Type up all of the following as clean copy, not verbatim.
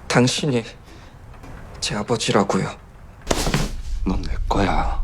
당신이 제 아버지라고요. 넌 내 거야.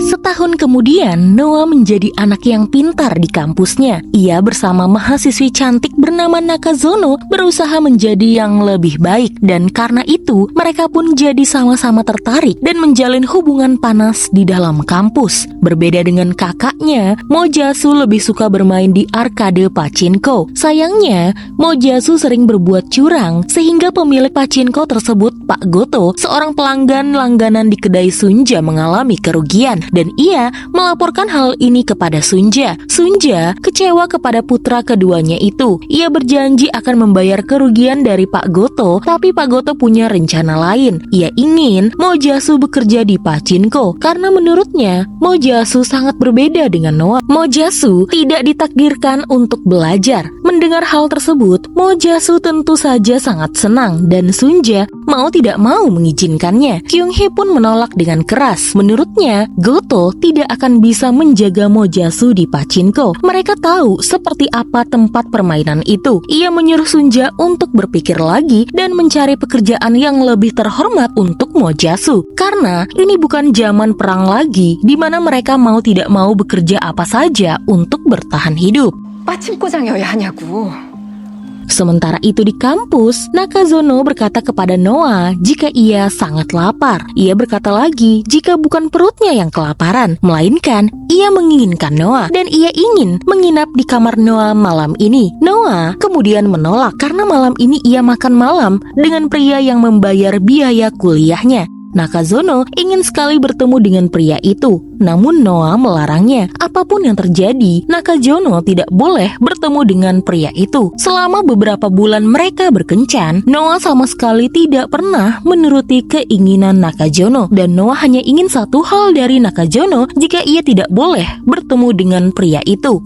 Setahun kemudian, Noah menjadi anak yang pintar di kampusnya. Ia bersama mahasiswi cantik bernama Nakazono berusaha menjadi yang lebih baik. Dan karena itu, mereka pun jadi sama-sama tertarik dan menjalin hubungan panas di dalam kampus. Berbeda dengan kakaknya, Mojasu lebih suka bermain di arkade pachinko. Sayangnya, Mojasu sering berbuat curang, sehingga pemilik pachinko tersebut, Pak Goto, seorang pelanggan langganan di kedai Sunja mengalami kerugian. Dan ia melaporkan hal ini kepada Sunja. Sunja kecewa kepada putra keduanya itu. Ia berjanji akan membayar kerugian dari Pak Goto, tapi Pak Goto punya rencana lain. Ia ingin Mojasu bekerja di pachinko karena menurutnya Mojasu sangat berbeda dengan Noah. Mojasu tidak ditakdirkan untuk belajar. Mendengar hal tersebut, Mojasu tentu saja sangat senang dan Sunja mau tidak mau mengizinkannya. Kyung-hee pun menolak dengan keras. Menurutnya, Goto tidak akan bisa menjaga Mojasu di pachinko. Mereka tahu seperti apa tempat permainan itu. Ia menyuruh Sunja untuk berpikir lagi dan mencari pekerjaan yang lebih terhormat untuk Mojasu. Karena ini bukan zaman perang lagi, di mana mereka mau tidak mau bekerja apa saja untuk bertahan hidup. 빠침고장이어야 하냐고. Sementara itu di kampus, Nakazono berkata kepada Noah jika ia sangat lapar. Ia berkata lagi jika bukan perutnya yang kelaparan, melainkan ia menginginkan Noah dan ia ingin menginap di kamar Noah malam ini. Noah kemudian menolak karena malam ini ia makan malam dengan pria yang membayar biaya kuliahnya. Nakazono ingin sekali bertemu dengan pria itu, namun Noah melarangnya. Apapun yang terjadi, Nakazono tidak boleh bertemu dengan pria itu. Selama beberapa bulan mereka berkencan, Noah sama sekali tidak pernah menuruti keinginan Nakazono. Dan Noah hanya ingin satu hal dari Nakazono jika ia tidak boleh bertemu dengan pria itu.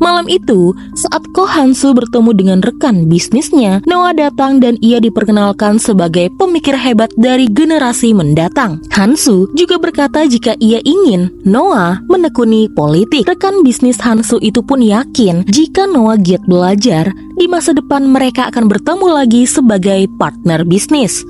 Malam itu, saat Ko Hansu bertemu dengan rekan bisnisnya, Noah datang dan ia diperkenalkan sebagai pemikir hebat dari generasi mendatang. Hansu juga berkata jika ia ingin Noah menekuni politik. Rekan bisnis Hansu itu pun yakin jika Noah giat belajar, di masa depan mereka akan bertemu lagi sebagai partner bisnis.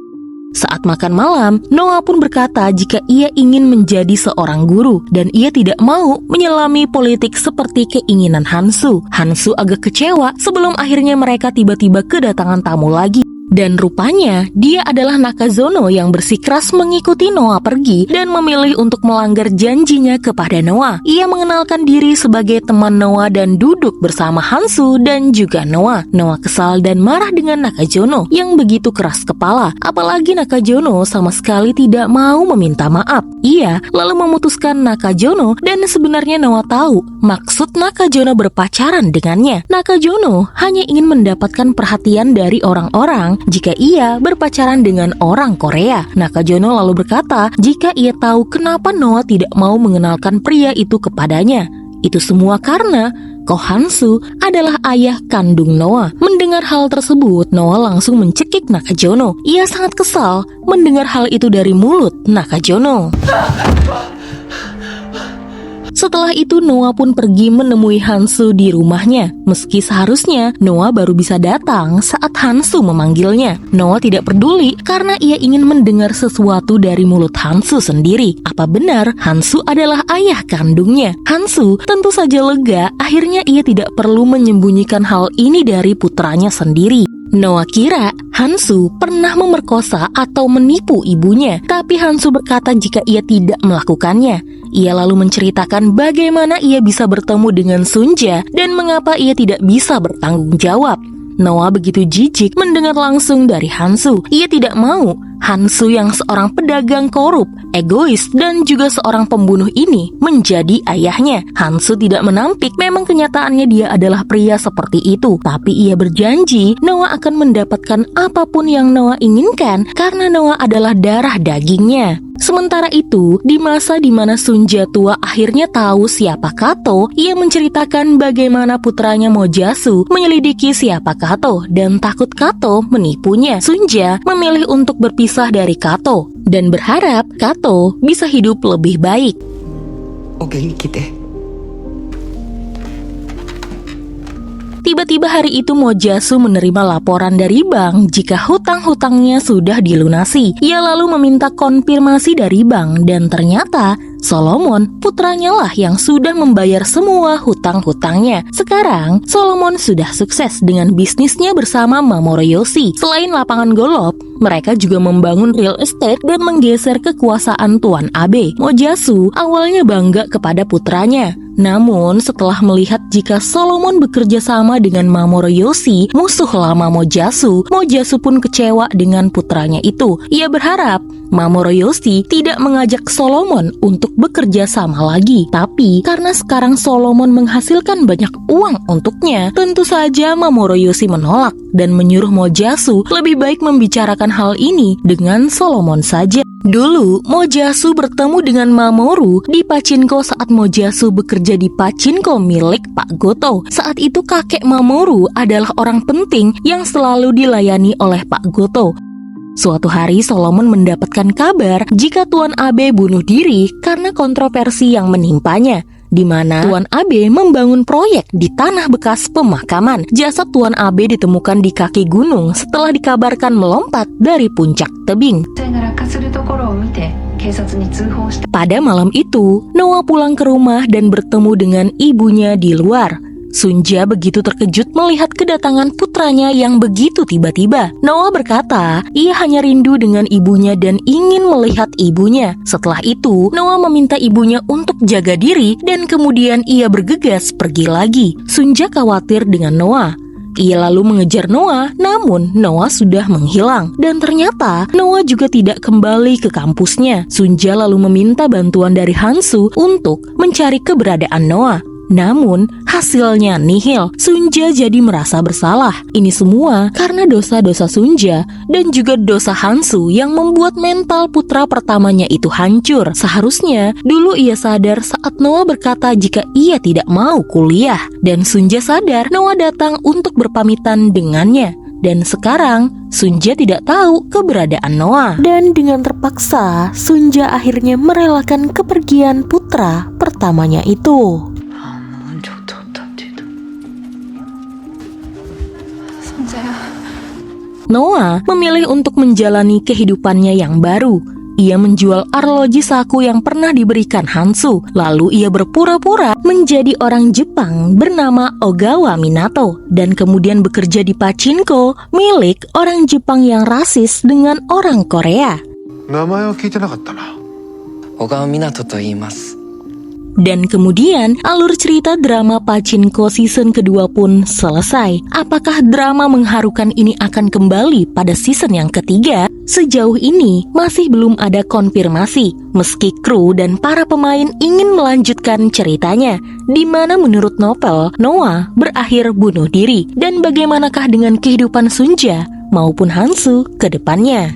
Saat makan malam, Noah pun berkata jika ia ingin menjadi seorang guru dan ia tidak mau menyelami politik seperti keinginan Hansu. Hansu agak kecewa sebelum akhirnya mereka tiba-tiba kedatangan tamu lagi. Dan rupanya dia adalah Nakazono yang bersikeras mengikuti Noah pergi dan memilih untuk melanggar janjinya kepada Noah. Ia mengenalkan diri sebagai teman Noah dan duduk bersama Hansu dan juga Noah. Noah kesal dan marah dengan Nakazono yang begitu keras kepala. Apalagi Nakazono sama sekali tidak mau meminta maaf. Ia lalu memutuskan Nakazono dan sebenarnya Noah tahu maksud Nakazono berpacaran dengannya. Nakazono hanya ingin mendapatkan perhatian dari orang-orang jika ia berpacaran dengan orang Korea. Nakazono lalu berkata jika ia tahu kenapa Noah tidak mau mengenalkan pria itu kepadanya. Itu semua karena Ko Hansu adalah ayah kandung Noah. Mendengar hal tersebut, Noah langsung mencekik Nakazono. Ia sangat kesal mendengar hal itu dari mulut Nakazono. Setelah itu Noah pun pergi menemui Hansu di rumahnya. Meski seharusnya Noah baru bisa datang saat Hansu memanggilnya. Noah tidak peduli karena ia ingin mendengar sesuatu dari mulut Hansu sendiri. Apa benar Hansu adalah ayah kandungnya? Hansu tentu saja lega, akhirnya ia tidak perlu menyembunyikan hal ini dari putranya sendiri. Noah kira Hansu pernah memerkosa atau menipu ibunya, tapi Hansu berkata jika ia tidak melakukannya. Ia lalu menceritakan bagaimana ia bisa bertemu dengan Sunja dan mengapa ia tidak bisa bertanggung jawab. Noah begitu jijik mendengar langsung dari Hansu. Ia tidak mau Hansu yang seorang pedagang korup, egois, dan juga seorang pembunuh ini menjadi ayahnya. Hansu tidak menampik, memang kenyataannya dia adalah pria seperti itu. Tapi ia berjanji Noah akan mendapatkan apapun yang Noah inginkan karena Noah adalah darah dagingnya. Sementara itu, di masa di mana Sunja tua akhirnya tahu siapa Kato, ia menceritakan bagaimana putranya Mojasu menyelidiki siapa Kato dan takut Kato menipunya. Sunja memilih untuk berpisah dari Kato dan berharap Kato bisa hidup lebih baik. O genki de. Tiba-tiba hari itu Mojasu menerima laporan dari bank jika hutang-hutangnya sudah dilunasi. Ia lalu meminta konfirmasi dari bank dan ternyata Solomon, putranya lah yang sudah membayar semua hutang-hutangnya. Sekarang, Solomon sudah sukses dengan bisnisnya bersama Mamoru Yoshi. Selain lapangan golf, mereka juga membangun real estate dan menggeser kekuasaan Tuan Abe. Mojasu awalnya bangga kepada putranya. Namun, setelah melihat jika Solomon bekerja sama dengan Mamoru Yoshi, musuh lama Mojasu, Mojasu pun kecewa dengan putranya itu. Ia berharap Mamoru Yoshi tidak mengajak Solomon untuk bekerja sama lagi. Tapi karena sekarang Solomon menghasilkan banyak uang untuknya, tentu saja Mamoru Yoshi menolak dan menyuruh Mojasu lebih baik membicarakan hal ini dengan Solomon saja. Dulu, Mojasu bertemu dengan Mamoru di Pachinko saat Mojasu bekerja di Pachinko milik Pak Goto. Saat itu kakek Mamoru adalah orang penting yang selalu dilayani oleh Pak Goto. Suatu hari Solomon mendapatkan kabar jika Tuan Abe bunuh diri karena kontroversi yang menimpanya, di mana Tuan Abe membangun proyek di tanah bekas pemakaman. Jasad Tuan Abe ditemukan di kaki gunung setelah dikabarkan melompat dari puncak tebing. Pada malam itu, Noah pulang ke rumah dan bertemu dengan ibunya di luar. Sunja begitu terkejut melihat kedatangan putranya yang begitu tiba-tiba. Noah berkata, ia hanya rindu dengan ibunya dan ingin melihat ibunya. Setelah itu, Noah meminta ibunya untuk jaga diri dan kemudian ia bergegas pergi lagi. Sunja khawatir dengan Noah. Ia lalu mengejar Noah, namun Noah sudah menghilang. Dan ternyata Noah juga tidak kembali ke kampusnya. Sunja lalu meminta bantuan dari Hansu untuk mencari keberadaan Noah. Namun, hasilnya nihil. Sunja jadi merasa bersalah. Ini semua karena dosa-dosa Sunja dan juga dosa Hansu yang membuat mental putra pertamanya itu hancur. Seharusnya, dulu ia sadar saat Noah berkata jika ia tidak mau kuliah. Dan Sunja sadar Noah datang untuk berpamitan dengannya. Dan sekarang, Sunja tidak tahu keberadaan Noah. Dan dengan terpaksa, Sunja akhirnya merelakan kepergian putra pertamanya itu. Noah memilih untuk menjalani kehidupannya yang baru. Ia menjual arloji saku yang pernah diberikan Hansu. Lalu ia berpura-pura menjadi orang Jepang bernama Ogawa Minato. Dan kemudian bekerja di Pachinko milik orang Jepang yang rasis dengan orang Korea. 名前は聞いてなかったな。小川湊と言います。 Dan kemudian alur cerita drama Pachinko season kedua pun selesai. Apakah drama mengharukan ini akan kembali pada season yang ketiga? Sejauh ini masih belum ada konfirmasi. Meski kru dan para pemain ingin melanjutkan ceritanya, di mana menurut novel Noah berakhir bunuh diri. Dan bagaimanakah dengan kehidupan Sunja maupun Hansu ke depannya?